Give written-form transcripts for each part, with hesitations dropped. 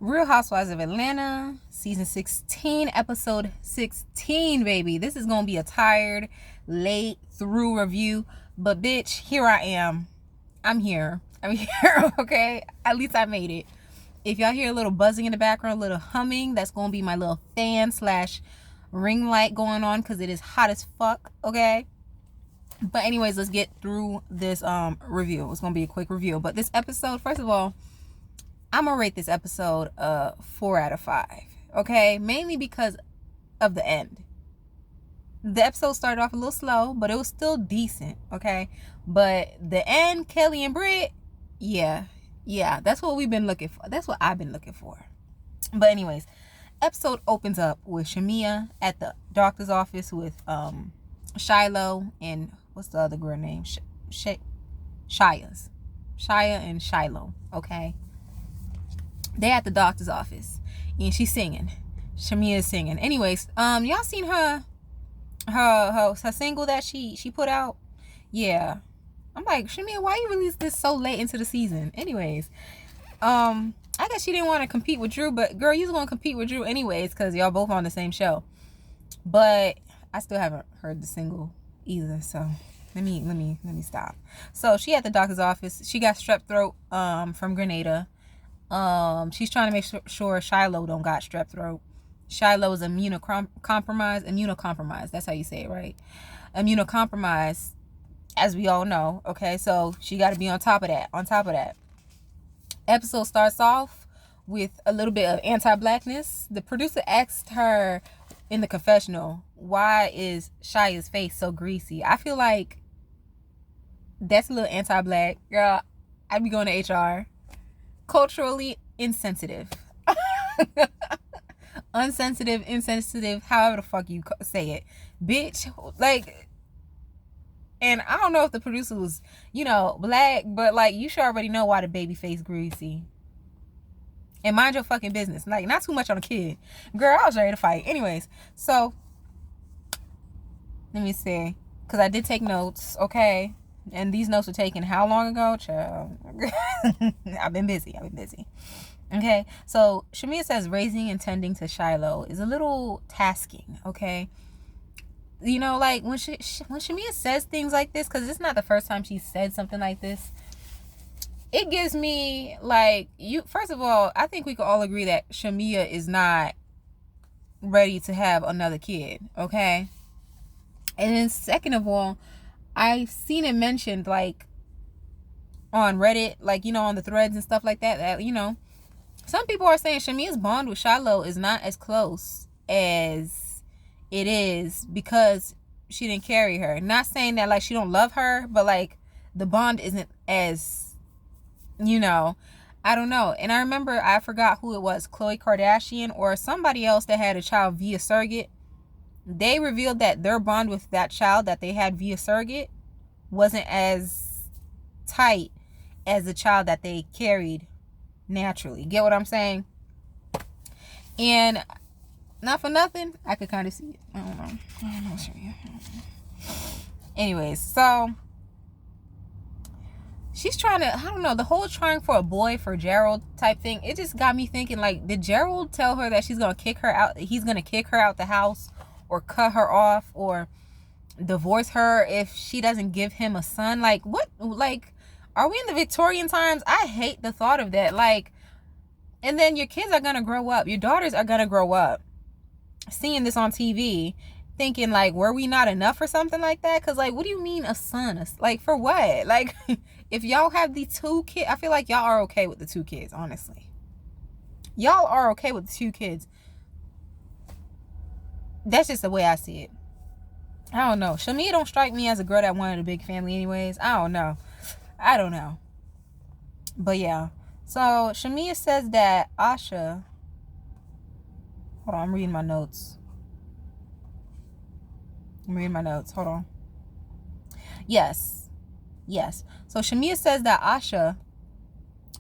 Real Housewives of Atlanta, season 16, episode 16, baby. This is going to be a tired, late through review. But, bitch, here I am. I'm here, okay? At least I made it. If y'all hear a little buzzing in the background, a little humming, that's going to be my little fan / ring light going on because it is hot as fuck, okay? But anyways, let's get through this review. It's going to be a quick review. But this episode, first of all, I'm going to rate this episode 4 out of 5, okay? Mainly because of the end. The episode started off a little slow, but it was still decent, okay? But the end, Kelly and Britt, yeah, that's what we've been looking for. That's what I've been looking for. But anyways, episode opens up with Shamia at the doctor's office with Shiloh and what's the other girl name? Shia and Shiloh, okay? They at the doctor's office and she's singing. Shamia is singing. Anyways, y'all seen her single that she put out? Yeah. I'm like, Shamia, why you released this so late into the season? Anyways, I guess she didn't want to compete with Drew, but girl, you're gonna compete with Drew anyways because y'all both on the same show. But I still haven't heard the single either, so let me stop. So she at the doctor's office. She got strep throat from Grenada. She's trying to make sure Shiloh don't got strep throat. Shiloh is immunocompromised. That's how you say it, right? Immunocompromised, as we all know. Okay, so she got to be on top of that. Episode starts off with a little bit of anti-blackness. The producer asked her in the confessional, why is Shia's face so greasy? I feel like that's a little anti-black. Girl, I'd be going to HR. Culturally insensitive. Unsensitive, insensitive, however the fuck you say it. Bitch, like, and I don't know if the producer was, black, but like, you should already know why the baby face greasy. And mind your fucking business. Like, not too much on a kid. Girl, I was ready to fight. Anyways, so, let me see. Because I did take notes, okay? And these notes were taken how long ago? Child. I've been busy. Okay, so Shamia says raising and tending to Shiloh is a little tasking, okay? Like when Shamia says things like this, because it's not the first time she said something like this, it gives me like, first of all, I think we could all agree that Shamia is not ready to have another kid, okay? And then second of all, I've seen it mentioned like on Reddit, like, on the threads and stuff like that, some people are saying Shamia's bond with Shiloh is not as close as it is because she didn't carry her. Not saying that like she don't love her, but like the bond isn't as, I don't know. And I remember, I forgot who it was, Khloe Kardashian or somebody else that had a child via surrogate. They revealed that their bond with that child that they had via surrogate wasn't as tight as the child that they carried naturally. Get what I'm saying? And not for nothing, I could kind of see it. I don't know. Anyways, so she's trying to, I don't know, the whole trying for a boy for Gerald type thing, it just got me thinking, like, did Gerald tell her that he's gonna kick her out the house or cut her off or divorce her if she doesn't give him a son? Like, what? Like, are we in the Victorian times? I hate the thought of that. Like, and then your kids are going to grow up. Your daughters are going to grow up seeing this on TV thinking, like, were we not enough or something like that? Because, like, what do you mean a son? Like, for what? Like, if y'all have the 2 kids, I feel like y'all are okay with the 2 kids, honestly. Y'all are okay with the 2 kids. That's just the way I see it. I don't know. Shamia don't strike me as a girl that wanted a big family anyways. I don't know. But yeah. So Shamia says that Asha. Hold on, I'm reading my notes. Hold on. Yes. So Shamia says that Asha,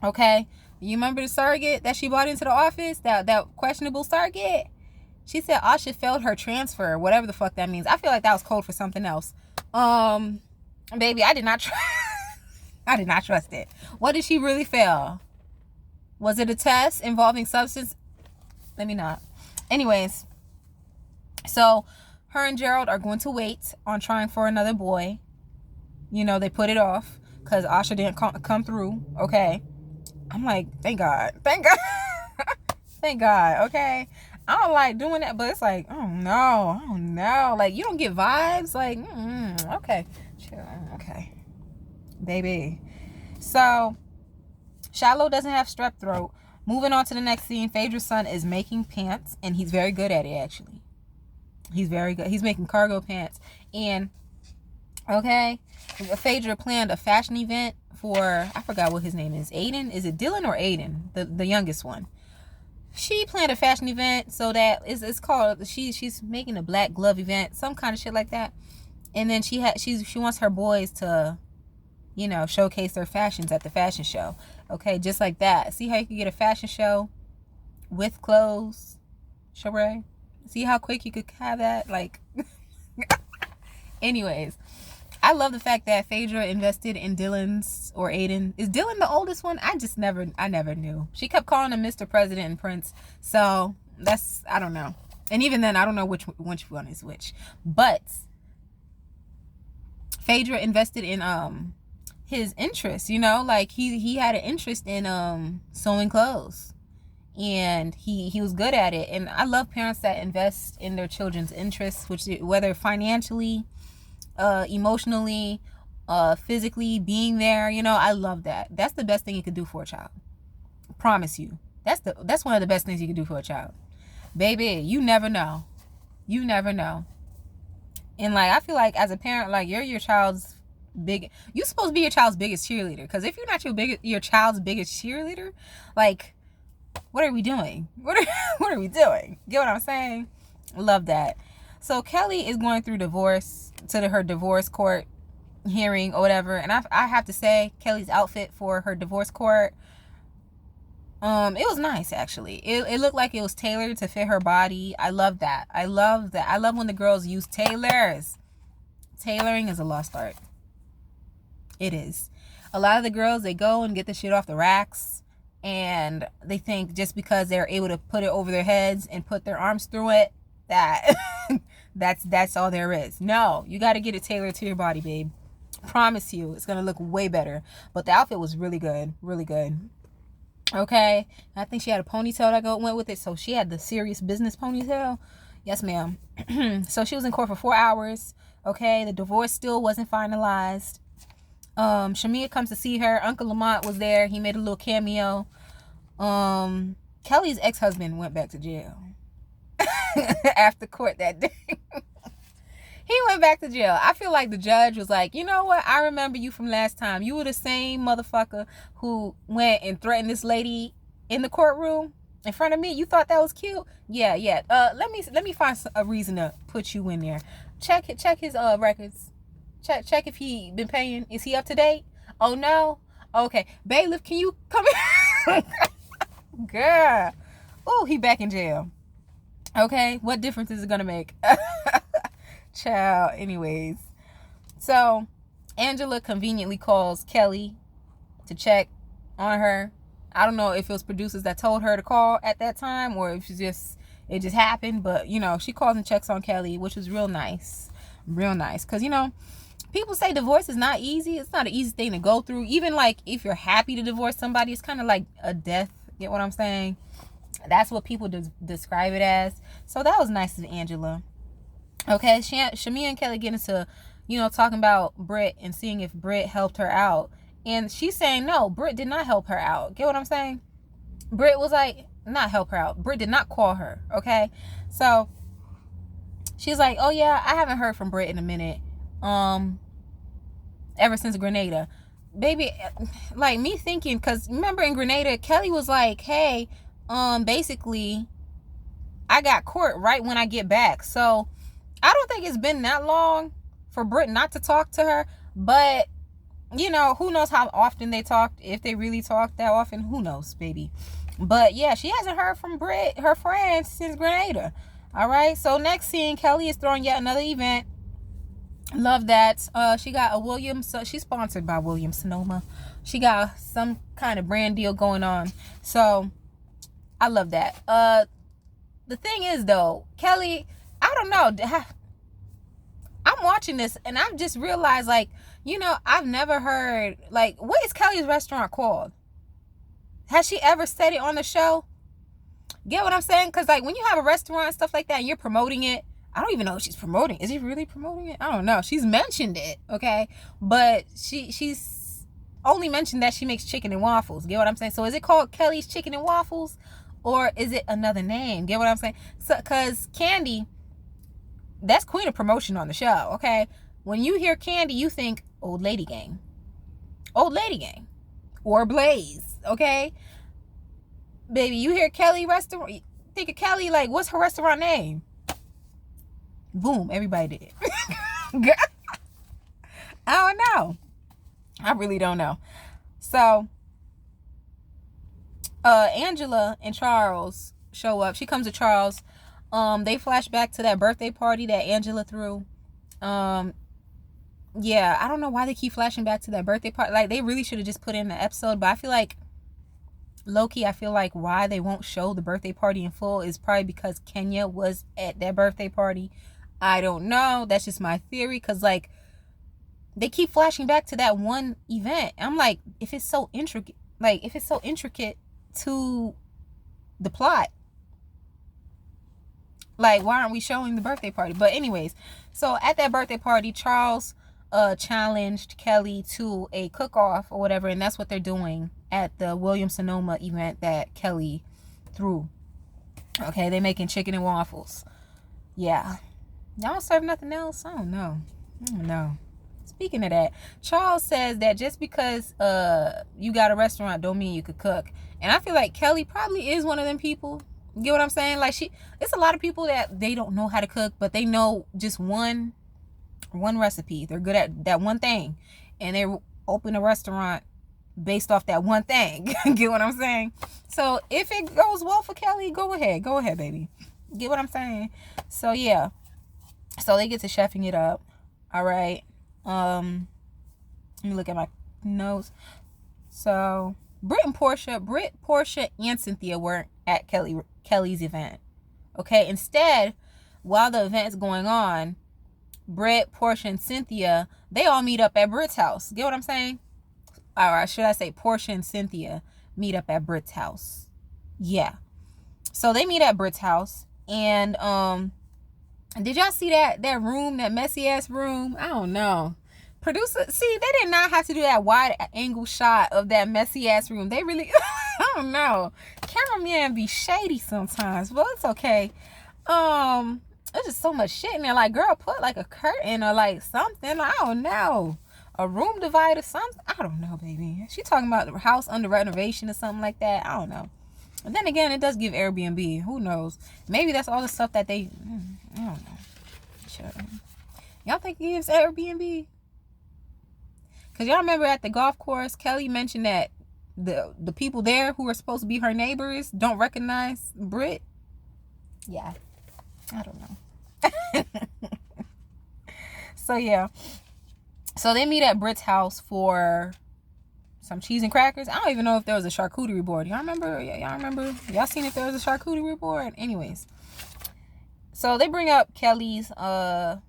okay, you remember the surrogate that she brought into the office? That questionable surrogate? She said Asha failed her transfer, whatever the fuck that means. I feel like that was code for something else. Baby, I did not trust it. What did she really fail? Was it a test involving substance? Let me not. Anyways, so her and Gerald are going to wait on trying for another boy. You know, they put it off because Asha didn't come through. Okay. I'm like, thank God. Thank God. Thank God. Okay. I don't like doing that, but it's like, oh no. Like, you don't get vibes. Like, okay. Chill. Okay. Baby. So, Shiloh doesn't have strep throat. Moving on to the next scene, Phaedra's son is making pants, and he's very good at it, actually. He's very good. He's making cargo pants. And, okay, Phaedra planned a fashion event for, I forgot what his name is. Aiden? Is it Dylan or Aiden? The youngest one. She planned a fashion event so that it's called, she's making a black glove event, some kind of shit like that. And then she wants her boys to, you know, showcase their fashions at the fashion show. Okay, just like that. See how you can get a fashion show with clothes? Sheree? See how quick you could have that? Like, anyways, I love the fact that Phaedra invested in Dylan's or Aiden. Is Dylan the oldest one? I never knew. She kept calling him Mr. President and Prince. So that's, I don't know. And even then, I don't know which one is which. But Phaedra invested in his interest, you know, like he had an interest in sewing clothes, and he was good at it. And I love parents that invest in their children's interests, which, whether financially, emotionally, physically, being there, you know, I love that. That's the best thing you could do for a child. I promise you. That's one of the best things you can do for a child. Baby, you never know. You never know. And like, I feel like as a parent, like, you're supposed to be your child's biggest cheerleader. Because if you're not your child's biggest cheerleader, like, what are we doing? What are we doing? Get what I'm saying? Love that. So Kelly is going through her divorce court hearing or whatever. And I have to say, Kelly's outfit for her divorce court, it was nice, actually. It looked like it was tailored to fit her body. I love that. I love when the girls use tailors. Tailoring is a lost art. It is. A lot of the girls, they go and get the shit off the racks, and they think just because they're able to put it over their heads and put their arms through it, that that's all there is. No, you got to get it tailored to your body, babe. Promise you, it's gonna look way better. But the outfit was really good, really good. Okay, I think she had a ponytail that went with it, so she had the serious business ponytail. Yes, ma'am. So she was in court for 4 hours. Okay, the divorce still wasn't finalized. Shamia comes to see her. Uncle Lamont was there. He made a little cameo. Kelly's ex-husband went back to jail after court that day. He went back to jail. I feel like the judge was like, you know what? I remember you from last time. You were the same motherfucker who went and threatened this lady in the courtroom in front of me. You thought that was cute? Yeah. Let me find a reason to put you in there. Check his records. Check if he been paying. Is he up to date? Oh no. Okay, bailiff, can you come in? Girl. Oh, he back in jail. Okay, what difference is it gonna make? Child. Anyways, so Angela conveniently calls Kelly to check on her. I don't know if it was producers that told her to call at that time, or if it just happened. But you know, she calls and checks on Kelly, which was real nice, because you know, people say divorce is not easy. It's not an easy thing to go through. Even like if you're happy to divorce somebody, it's kind of like a death. Get what I'm saying? That's what people describe it as. So that was nice of Angela. Okay, Shamia and Kelly get into, you know, talking about Britt and seeing if Britt helped her out. And she's saying, no, Britt did not help her out. Get what I'm saying? Britt was like, not help her out. Britt did not call her, okay? So she's like, oh yeah, I haven't heard from Britt in a minute. Ever since Grenada. Baby, like me thinking, because remember in Grenada, Kelly was like, hey, basically, I got court right when I get back. So I don't think it's been that long for Britt not to talk to her. But, you know, who knows how often they talked. If they really talked that often, who knows, baby. But, yeah, she hasn't heard from Britt, her friend, since Grenada. All right, so next scene, Kelly is throwing yet another event. Love that. She got a Williams. She's sponsored by Williams Sonoma. She got some kind of brand deal going on. So I love that. The thing is though, Kelly, I don't know. I'm watching this and I've just realized, like, I've never heard, like, what is Kelly's restaurant called? Has she ever said it on the show? Get what I'm saying? Because, like, when you have a restaurant and stuff like that and you're promoting it, I don't even know if she's promoting. Is she really promoting it? I don't know. She's mentioned it, okay? But she's only mentioned that she makes chicken and waffles. Get what I'm saying? So is it called Kelly's Chicken and Waffles? Or is it another name? Get what I'm saying? So, because Candy, that's queen of promotion on the show, okay? When you hear Candy, you think Old Lady Gang. Old Lady Gang. Or Blaze, okay? Baby, you hear Kelly restaurant, think of Kelly, like, what's her restaurant name? Boom, everybody did it. I don't know. I really don't know. So, Angela and Charles show up. She comes to Charles. They flash back to that birthday party that Angela threw. Yeah, I don't know why they keep flashing back to that birthday party. Like, they really should have just put in the episode, but I feel like, low-key, I feel like why they won't show the birthday party in full is probably because Kenya was at that birthday party. I don't know. That's just my theory, because, like, they keep flashing back to that one event. I'm like, if it's so intricate to the plot, like, why aren't we showing the birthday party? But anyways, so at that birthday party, Charles challenged Kelly to a cook-off or whatever, and that's what they're doing at the Williams-Sonoma event that Kelly threw. Okay, they're making chicken and waffles. Yeah. Y'all don't serve nothing else? I don't know. Speaking of that, Charles says that just because you got a restaurant don't mean you could cook. And I feel like Kelly probably is one of them people. You get what I'm saying? Like, it's a lot of people that they don't know how to cook, but they know just one recipe. They're good at that one thing. And they open a restaurant based off that one thing. Get what I'm saying? So if it goes well for Kelly, go ahead, baby. Get what I'm saying? So yeah. So they get to chefing it up. All right. Let me look at my notes. So Britt, Portia, and Cynthia weren't at Kelly's event. Okay. Instead, while the event's going on, Britt, Portia, and Cynthia, they all meet up at Britt's house. Get what I'm saying? Or should I say Portia and Cynthia meet up at Britt's house? Yeah. So they meet at Britt's house. And did y'all see that room, that messy ass room? I don't know. Producer, see, they did not have to do that wide angle shot of that messy ass room. They really, I don't know. Cameraman be shady sometimes, but it's okay. There's just so much shit in there. Like, girl, put like a curtain or like something. I don't know. A room divider, something. I don't know, baby. She talking about the house under renovation or something like that. I don't know. And then again, it does give Airbnb. Who knows? Maybe that's all the stuff that they, I don't know. Sure. Y'all think it gives Airbnb? Because y'all remember at the golf course, Kelly mentioned that the people there who are supposed to be her neighbors don't recognize Britt. Yeah. I don't know. So yeah. So they meet at Britt's house for some cheese and crackers. I don't even know if there was a charcuterie board. Y'all remember? Y'all seen if there was a charcuterie board? Anyways. So they bring up Kelly's the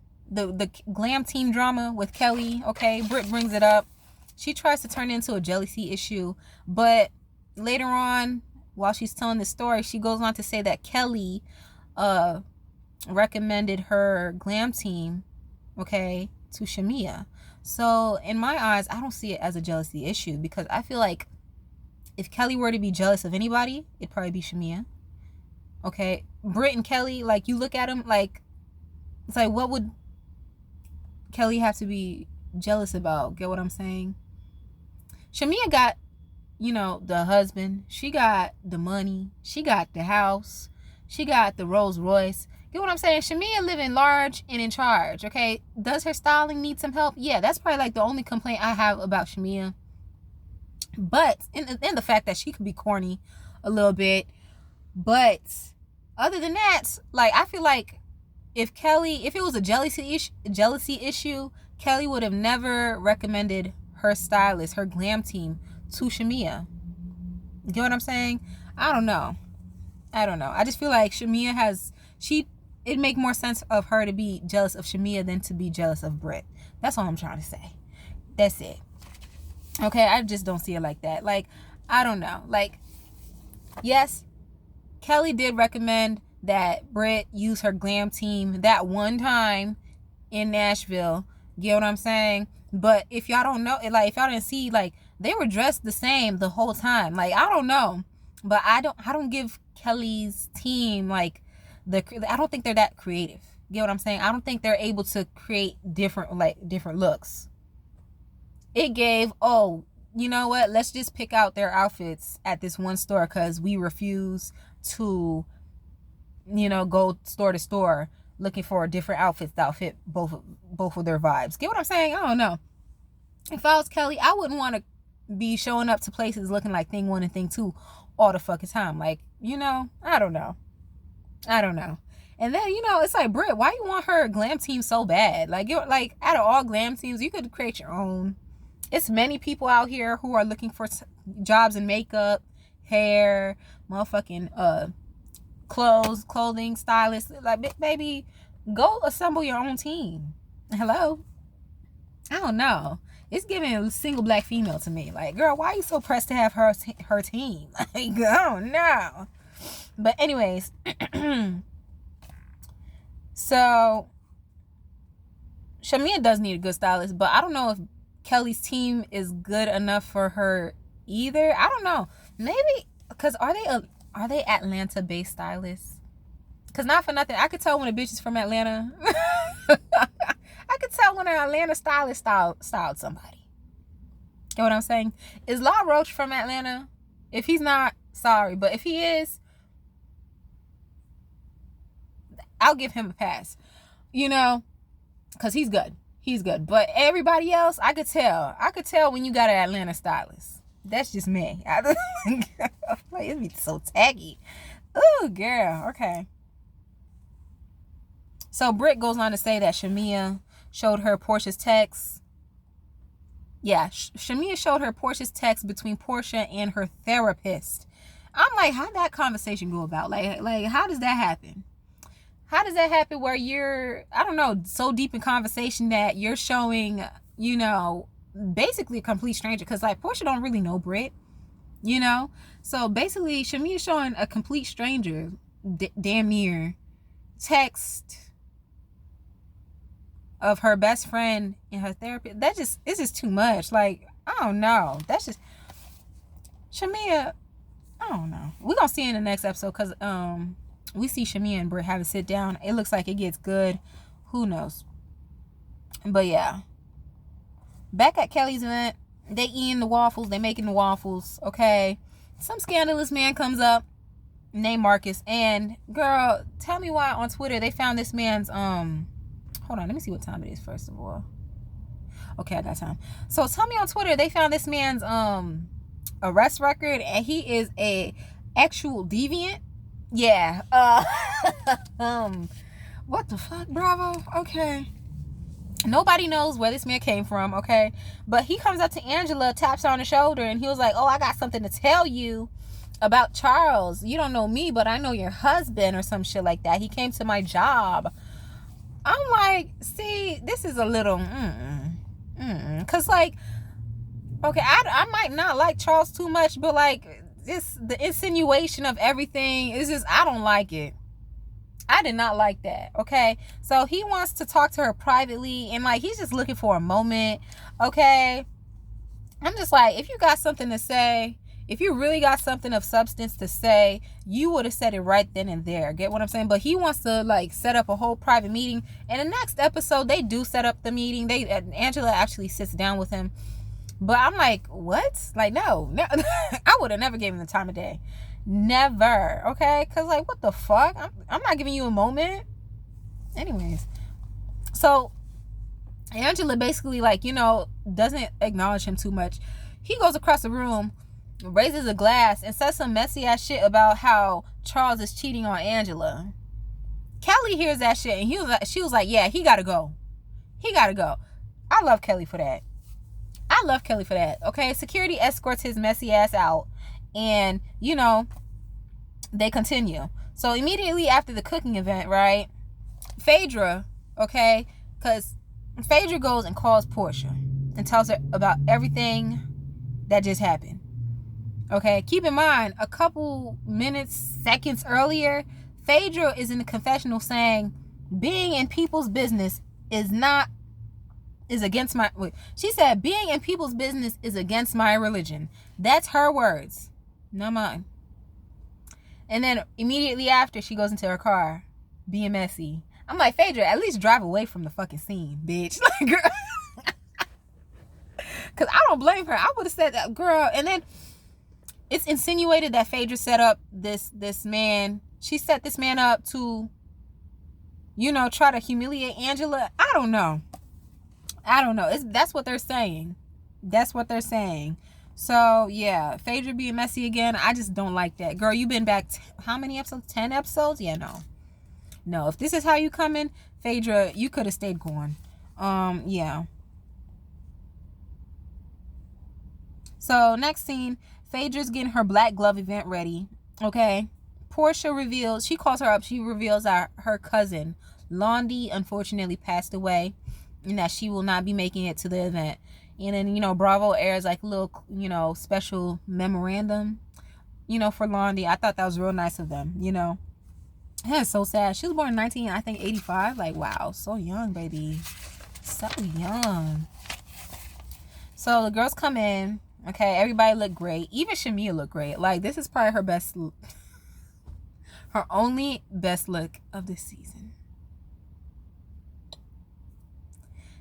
glam team drama with Kelly. Okay, Britt brings it up. She tries to turn it into a jealousy issue, but later on, while she's telling the story, she goes on to say that Kelly recommended her glam team, okay, to Shamia. So in my eyes, I don't see it as a jealousy issue, because I feel like if Kelly were to be jealous of anybody, it'd probably be Shamia. Okay, Britt and Kelly, like, you look at them, like, it's like, what would Kelly have to be jealous about? Get what I'm saying? Shamia got, the husband. She got the money. She got the house. She got the Rolls Royce. Get what I'm saying? Shamia living large and in charge, okay? Does her styling need some help? Yeah, that's probably like the only complaint I have about Shamia. But, in the fact that she could be corny a little bit. But, other than that, like, I feel like if it was a jealousy issue, Kelly would have never recommended her stylist, her glam team to Shamea. You get what I'm saying? I don't know. I just feel like Shamea it'd make more sense of her to be jealous of Shamea than to be jealous of Britt. That's all I'm trying to say. That's it. Okay, I just don't see it like that. Like, I don't know. Like, yes, Kelly did recommend that Britt use her glam team that one time in Nashville. Get what I'm saying? But if y'all don't know, like, if y'all didn't see, like, they were dressed the same the whole time. Like, I don't know. But I don't give Kelly's team, like, I don't think they're that creative. Get what I'm saying? I don't think they're able to create different looks. It gave, oh, you know what? Let's just pick out their outfits at this one store because we refuse to, go store to store looking for different outfits that'll fit both of their vibes. Get what I'm saying? I don't know. If I was Kelly, I wouldn't want to be showing up to places looking like thing 1 and thing 2 all the fucking time. Like, I don't know. And then, it's like, Britt, why you want her glam team so bad? Like, out of all glam teams, you could create your own. It's many people out here who are looking for jobs in makeup, hair, motherfucking clothing, stylists. Like, baby, go assemble your own team. Hello? I don't know. It's giving a single black female to me. Like, girl, why are you so pressed to have her team? Like, I don't know. But anyways, so Shamea does need a good stylist, but I don't know if Kelly's team is good enough for her either. I don't know. Maybe because are they Atlanta-based stylists? Because not for nothing, I could tell when a bitch is from Atlanta. I could tell when an Atlanta stylist styled somebody. You know what I'm saying? Is Law Roach from Atlanta? If he's not, sorry. But if he is, I'll give him a pass. Because he's good. He's good. But everybody else, I could tell when you got an Atlanta stylist. That's just me. It'd be so taggy. Ooh, girl. Okay. So Britt goes on to say that Shamea showed her Portia's text. Yeah, Shamea showed her Portia's text between Portia and her therapist. I'm like, how'd that conversation go about? Like, how does that happen? How does that happen where you're, I don't know, so deep in conversation that you're showing, basically a complete stranger? Because, like, Portia don't really know Britt, So, basically, Shamea showing a complete stranger, damn near, text of her best friend and her therapist. It's just too much. Like, I don't know. That's just, Shamea, I don't know. We're going to see in the next episode because, we see Shamea and Britt have a sit down. It looks like it gets good. Who knows? But yeah. Back at Kelly's event, they eating the waffles. They making the waffles. Okay. Some scandalous man comes up named Marcus. And girl, tell me why on Twitter they found this man's hold on, let me see what time it is first of all. Okay, I got time. So tell me on Twitter they found this man's arrest record and he is a actual deviant. Yeah. What the fuck, Bravo? Okay. Nobody knows where this man came from, okay? But he comes up to Angela, taps her on the shoulder, and he was like, oh, I got something to tell you about Charles. You don't know me, but I know your husband or some shit like that. He came to my job. I'm like, see, this is a little, Because, like, okay, I might not like Charles too much, but, like, the insinuation of everything is just, I don't like it. I did not like that. Okay, so he wants to talk to her privately and like he's just looking for a moment. Okay, I'm just like, if you got something to say, if you really got something of substance to say, you would have said it right then and there. Get what I'm saying? But he wants to like set up a whole private meeting. And the next episode they do set up the meeting. Angela actually sits down with him. But I'm like, what? Like, no. I would have never given him the time of day. Never. Okay? Because, like, what the fuck? I'm not giving you a moment. Anyways. So, Angela basically, like, doesn't acknowledge him too much. He goes across the room, raises a glass, and says some messy-ass shit about how Charles is cheating on Angela. Kelly hears that shit, and she was like, yeah, he gotta go. He gotta go. I love Kelly for that. I love Kelly for that. Okay, security escorts his messy ass out, and they continue. So immediately after the cooking event, right? Phaedra, okay, because Phaedra goes and calls Portia and tells her about everything that just happened. Okay, keep in mind, a couple minutes, seconds earlier, Phaedra is in the confessional saying, being in people's business is against my, she said, being in people's business is against my religion. That's her words, not mine. And then immediately after, she goes into her car, being messy. I'm like, Phaedra, at least drive away from the fucking scene, bitch. Like, girl. Because I don't blame her. I would have said that, girl. And then it's insinuated that Phaedra set up this man. She set this man up to, try to humiliate Angela. I don't know. That's what they're saying. So, yeah, Phaedra being messy again, I just don't like that. Girl, you've been back how many episodes? 10 episodes? Yeah, no. If this is how you come in, Phaedra, you could have stayed gone. Yeah. So, next scene, Phaedra's getting her black glove event ready. Okay. Portia reveals, she calls her up, she reveals that her cousin, Londi, unfortunately passed away, and that she will not be making it to the event. And then, Bravo airs like a little, special memorandum, for Londi. I thought that was real nice of them, That's so sad. She was born in 85. Like, wow, so young, baby. So young. So the girls come in. Okay, everybody looked great. Even Shamia looked great. Like, this is probably her only best look of this season.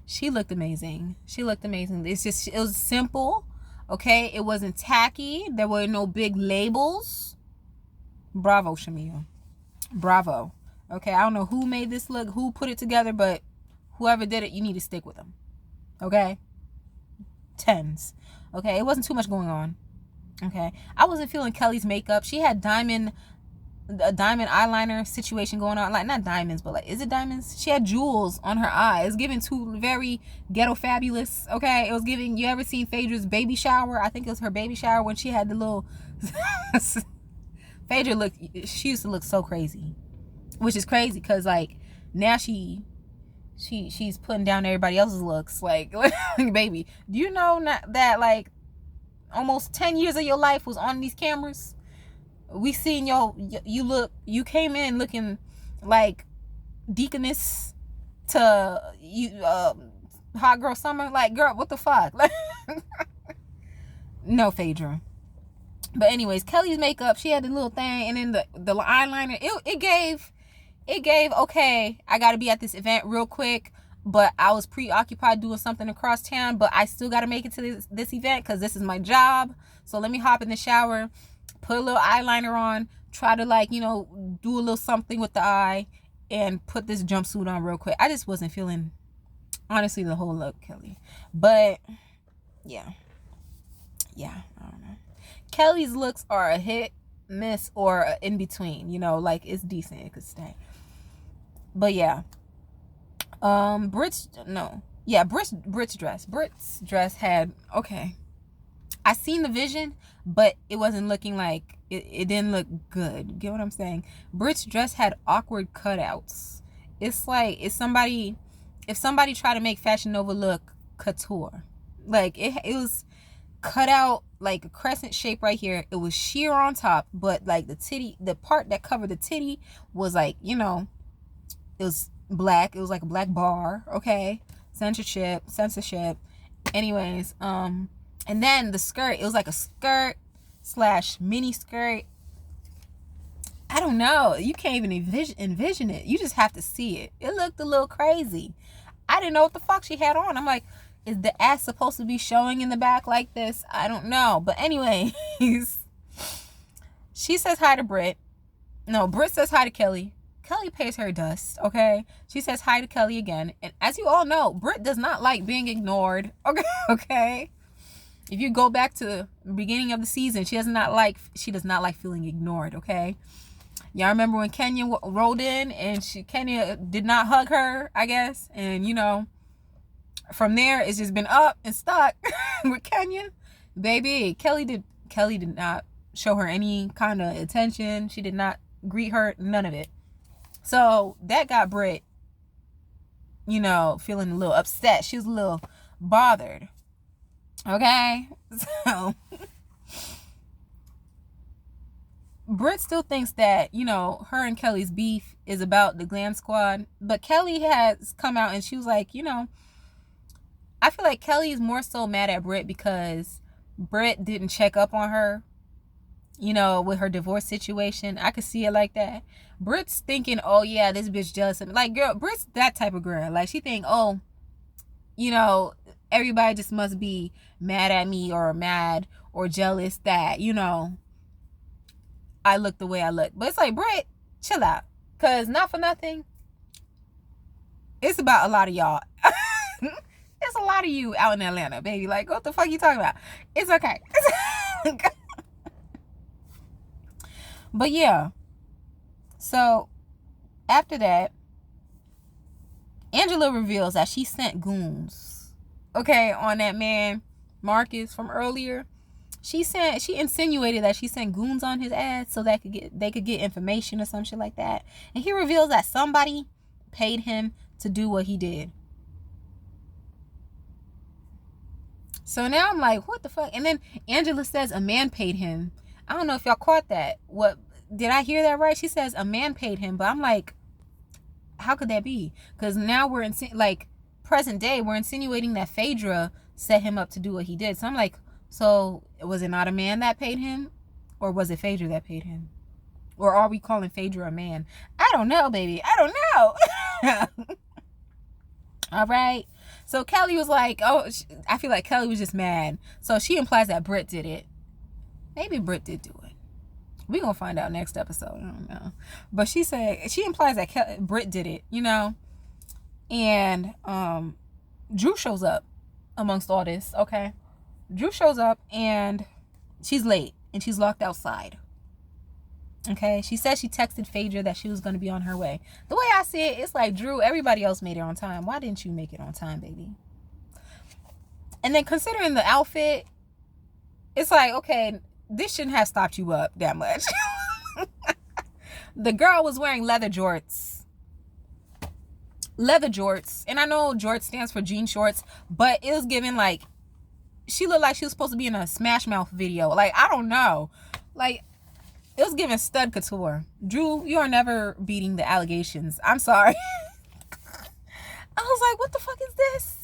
She looked amazing. It was simple. Okay, it wasn't tacky. There were no big labels. Bravo, Shamia. Bravo. Okay, I don't know who made this look, who put it together, but whoever did it, you need to stick with them. Okay? 10s. Okay, it wasn't too much going on. Okay, I wasn't feeling Kelly's makeup. She had a diamond eyeliner situation going on. Like, not diamonds, but like, is it diamonds? She had jewels on her eyes, giving two very ghetto fabulous. Okay, it was giving. You ever seen Phaedra's baby shower? I think it was her baby shower when she had the little. Phaedra she used to look so crazy, which is crazy because like now she's putting down everybody else's looks. Like, baby, do you know that like almost 10 years of your life was on these cameras? We seen you came in looking like Deaconess to Hot Girl Summer. Like, girl, what the fuck? No, Phaedra. But anyways, Kelly's makeup, she had the little thing, and then the eyeliner, it gave, okay, I gotta be at this event real quick, but I was preoccupied doing something across town, but I still gotta make it to this event because this is my job. So let me hop in the shower, put a little eyeliner on, try to like, do a little something with the eye, and put this jumpsuit on real quick. I just wasn't feeling, honestly, the whole look, Kelly. But yeah, I don't know. Kelly's looks are a hit, miss, or in between. Like, it's decent, it could stay. But yeah, Brit's dress had, okay, I seen the vision, but it wasn't looking like it didn't look good. Get what I'm saying? Brit's dress had awkward cutouts. It's like if somebody tried to make Fashion Nova look couture, like it was cut out like a crescent shape right here. It was sheer on top, but like the part that covered the titty was like, it was black. It was like a black bar. Okay, censorship. Anyways, and then the skirt, it was like a skirt / mini skirt. I don't know. You can't even envision it. You just have to see it. It looked a little crazy. I didn't know what the fuck she had on. I'm like, is the ass supposed to be showing in the back like this? I don't know. But anyways, she says hi to Brit. No, Brit says hi to Kelly. Kelly pays her dust, okay? She says hi to Kelly again. And as you all know, Brit does not like being ignored. Okay? If you go back to the beginning of the season, she does not like feeling ignored, okay? Y'all remember when Kenya rolled in and Kenya did not hug her, I guess? And, From there, it's just been up and stuck with Kenya. Baby, Kelly did not show her any kind of attention. She did not greet her, none of it. So that got Britt, feeling a little upset. She was a little bothered. Okay? So Britt still thinks that, her and Kelly's beef is about the Glam Squad. But Kelly has come out and she was like, I feel like Kelly is more so mad at Britt because Britt didn't check up on her, with her divorce situation. I could see it like that. Britt's thinking, oh yeah, this bitch jealous of me. Like, girl, Britt's that type of girl. Like, she think, oh, everybody just must be mad at me or mad or jealous that, I look the way I look. But it's like, Britt, chill out. Because not for nothing, it's about a lot of y'all. It's a lot of you out in Atlanta, baby. Like, what the fuck you talking about? It's okay. But yeah. So, after that, Angela reveals that she sent goons, okay, on that man, Marcus, from earlier. She insinuated that she sent goons on his ass so that they could get information or some shit like that. And he reveals that somebody paid him to do what he did. So now I'm like, what the fuck? And then Angela says a man paid him. I don't know if y'all caught that. What, did I hear that right? She says a man paid him, but I'm like, how could that be? Because now we're present day, we're insinuating that Phaedra set him up to do what he did. So I'm like, so was it not a man that paid him? Or was it Phaedra that paid him? Or are we calling Phaedra a man? I don't know, baby. I don't know. All right. So Kelly was like, oh, I feel like Kelly was just mad. So she implies that Britt did it. Maybe Britt did do it. We're going to find out next episode. I don't know. But she implies that Britt did it, And Drew shows up amongst all this, okay? Drew shows up and she's late and she's locked outside. Okay? She said she texted Phaedra that she was going to be on her way. The way I see it, it's like, Drew, everybody else made it on time. Why didn't you make it on time, baby? And then considering the outfit, it's like, okay, this shouldn't have stopped you up that much. The girl was wearing leather jorts. And I know jorts stands for jean shorts, but it was given like, she looked like she was supposed to be in a Smash Mouth video. Like, I don't know. Like, it was giving stud couture. Drew, you are never beating the allegations. I'm sorry. I was like, what the fuck is this?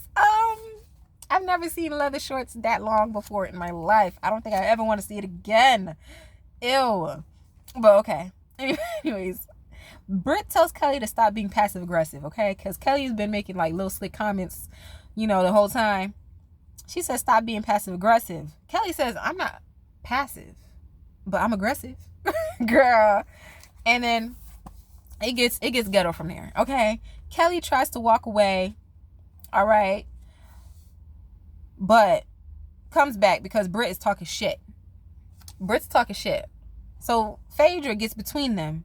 I've never seen leather shorts that long before in my life. I don't think I ever want to see it again. Ew. But okay. Anyways, Britt tells Kelly to stop being passive aggressive, okay? Because Kelly's been making like little slick comments, the whole time. She says, stop being passive aggressive. Kelly says, I'm not passive, but I'm aggressive. Girl. And then it gets ghetto from there. Okay. Kelly tries to walk away. All right. But comes back because Britt is talking shit. Britt's talking shit. So Phaedra gets between them.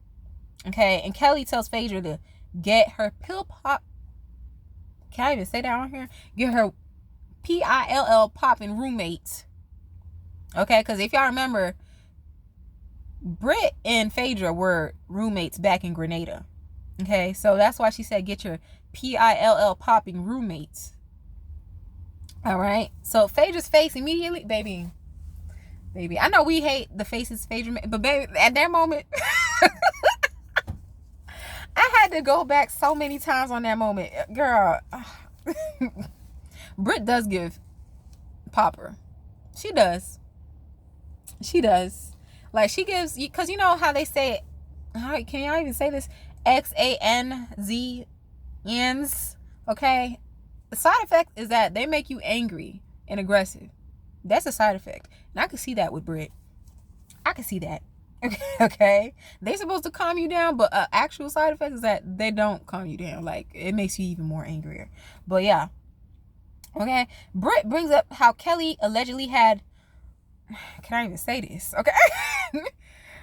Okay. And Kelly tells Phaedra to get her pill pop. Can I even say that on here? Get her PILL Poppin roommate. Okay. Because if y'all remember, Britt and Phaedra were roommates back in Grenada. Okay, so that's why she said get your PILL popping roommates. All right, so Phaedra's face immediately, baby. I know we hate the faces Phaedra made, but baby, at that moment, I had to go back so many times on that moment. Girl, Britt does give Popper. She does. Like, she gives, because you know how they say, can y'all even say this? XANZs, okay? The side effect is that they make you angry and aggressive. That's a side effect. And I can see that with Britt. I can see that. Okay? They're supposed to calm you down, but actual side effect is that they don't calm you down. Like, it makes you even more angrier. But yeah. Okay? Britt brings up how Kelly allegedly had, can I even say this? Okay.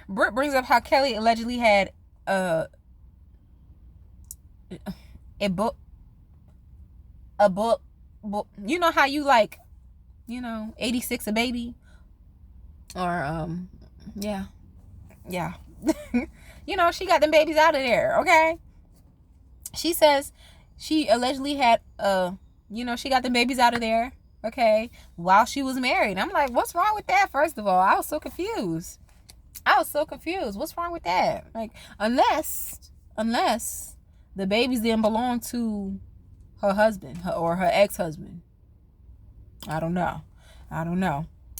Britt brings up how Kelly allegedly had a you know how you like, 86 a baby, or yeah. She got them babies out of there. Okay, she says she allegedly had she got the babies out of there, okay, while she was married. I'm like, what's wrong with that? First of all, I was so confused. What's wrong with that? Like, unless the babies didn't belong to her husband, or her ex-husband. I don't know.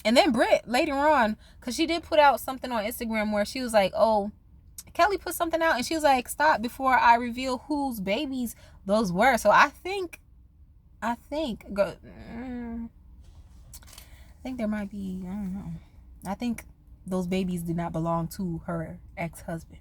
And then Britt later on, because she did put out something on Instagram where she was like, oh, Kelly put something out, and she was like, stop before I reveal whose babies those were. So I think there might be, I don't know. I think those babies did not belong to her ex-husband.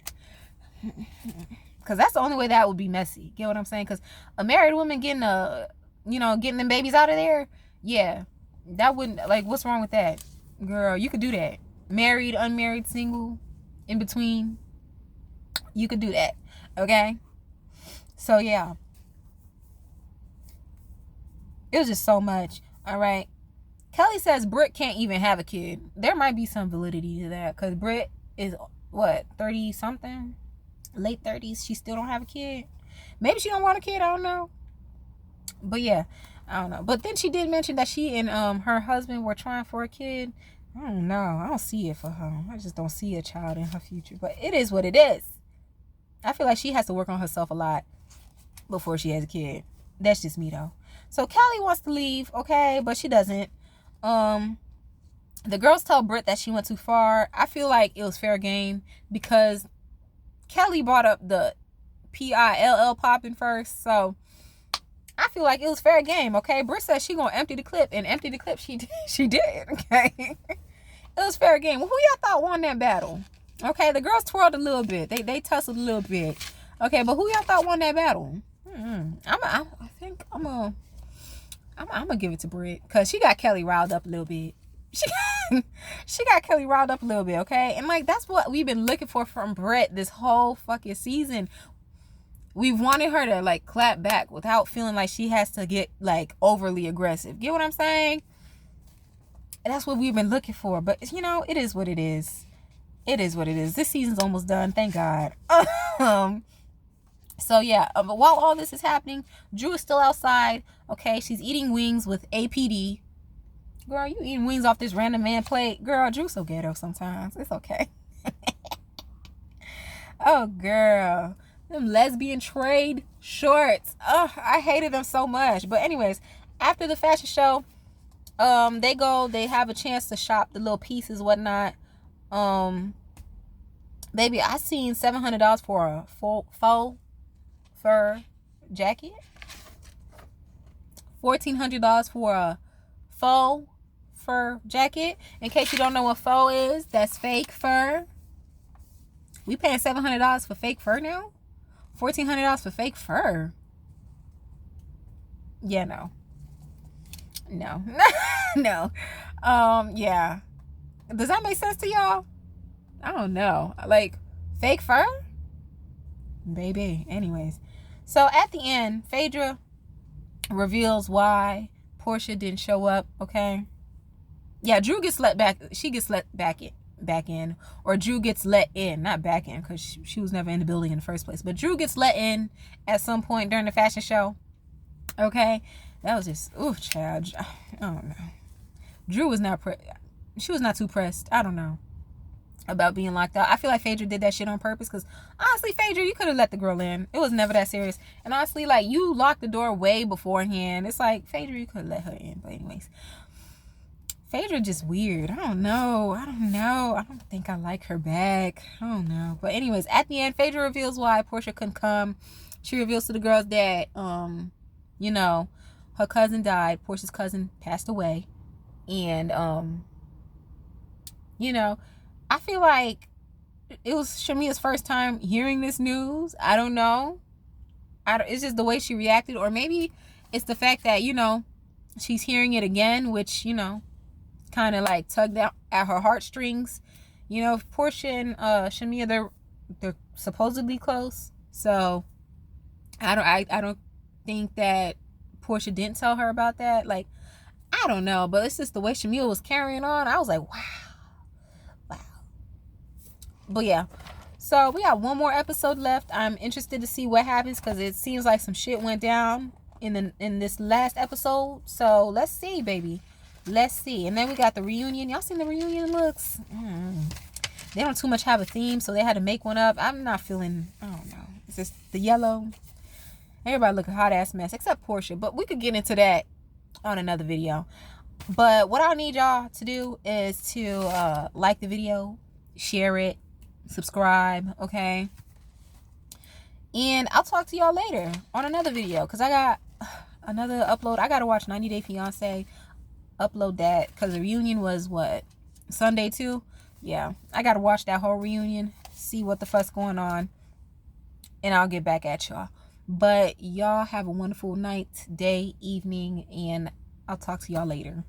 Because that's the only way that would be messy. Get what I'm saying? Because a married woman getting them babies out of there, yeah, that wouldn't, like, what's wrong with that? Girl, you could do that. Married, unmarried, single, in between, you could do that. Okay? So, yeah. It was just so much. All right. Kelly says Britt can't even have a kid. There might be some validity to that, because Britt is, what, 30-something? Late 30s. She still don't have a kid. Maybe she don't want a kid. I don't know. But, yeah. I don't know. But then she did mention that she and her husband were trying for a kid. I don't know. I don't see it for her. I just don't see a child in her future. But it is what it is. I feel like she has to work on herself a lot before she has a kid. That's just me, though. So Kelly wants to leave, okay, but she doesn't. The girls tell Britt that she went too far. I feel like it was fair game because Kelly brought up the PILL Poppin first, so I feel like it was fair game, okay? Britt said she gonna empty the clip, and empty the clip she did, okay? It was fair game. Well, who y'all thought won that battle? Okay, the girls twirled a little bit. They tussled a little bit. Okay, but who y'all thought won that battle? I think I'm gonna give it to Britt, because she got Kelly riled up a little bit. She got Kelly riled up a little bit, okay? And, like, that's what we've been looking for from Britt this whole fucking season. We wanted her to, like, clap back without feeling like she has to get, like, overly aggressive. Get what I'm saying? And that's what we've been looking for. But, it is what it is. It is what it is. This season's almost done. Thank God. So, yeah. But while all this is happening, Drew is still outside. Okay? She's eating wings with APD. Girl, you eating wings off this random man plate. Girl, Drew's so ghetto sometimes. It's okay. Oh, girl. Them lesbian trade shorts. Oh, I hated them so much. But anyways, after the fashion show, they have a chance to shop the little pieces, whatnot. Baby, I seen $700 for a faux fur jacket. $1,400 for a faux fur jacket. In case you don't know what faux is, that's fake fur. We paying $700 for fake fur now? $1,400 for fake fur? Yeah, no. No. Yeah. Does that make sense to y'all? I don't know. Like, fake fur? Baby. Anyways. So, at the end, Phaedra reveals why Portia didn't show up, okay? Yeah, Drew gets let back. She gets let back in. Or Drew gets let in. Not back in, because she was never in the building in the first place. But Drew gets let in at some point during the fashion show. Okay? That was just, ooh, child. I don't know. Drew was not, she was not too pressed. I don't know. About being locked out. I feel like Phaedra did that shit on purpose, because honestly, Phaedra, you could have let the girl in. It was never that serious. And honestly, like, you locked the door way beforehand. It's like, Phaedra, you could have let her in. But anyways, Phaedra just weird. I don't know. I don't think I like her back. I don't know. But anyways, at the end, Phaedra reveals why Portia couldn't come. She reveals to the girls that her cousin died. Portia's cousin passed away. And I feel like it was Shamia's first time hearing this news. I don't know. It's just the way she reacted. Or maybe it's the fact that, she's hearing it again, which, kind of like tugged out at her heartstrings. Portia and Shamia, they're supposedly close. So I don't think that Portia didn't tell her about that. Like, I don't know, but it's just the way Shamil was carrying on. I was like, wow. But yeah, so we got one more episode left. I'm interested to see what happens because it seems like some shit went down in this last episode. So let's see, baby. Let's see. And then we got the reunion. Y'all seen the reunion looks? They don't too much have a theme, so they had to make one up. I'm not feeling, I don't know. It's just the yellow. Everybody look a hot ass mess except Portia, but we could get into that on another video. But what I need y'all to do is to like the video, share it, subscribe, okay? And I'll talk to y'all later on another video because I got another upload. I got to watch 90 Day Fiancé, upload that because the reunion was what, Sunday too? Yeah, I got to watch that whole reunion, see what the fuck's going on, and I'll get back at y'all. But y'all have a wonderful night, day, evening, and I'll talk to y'all later.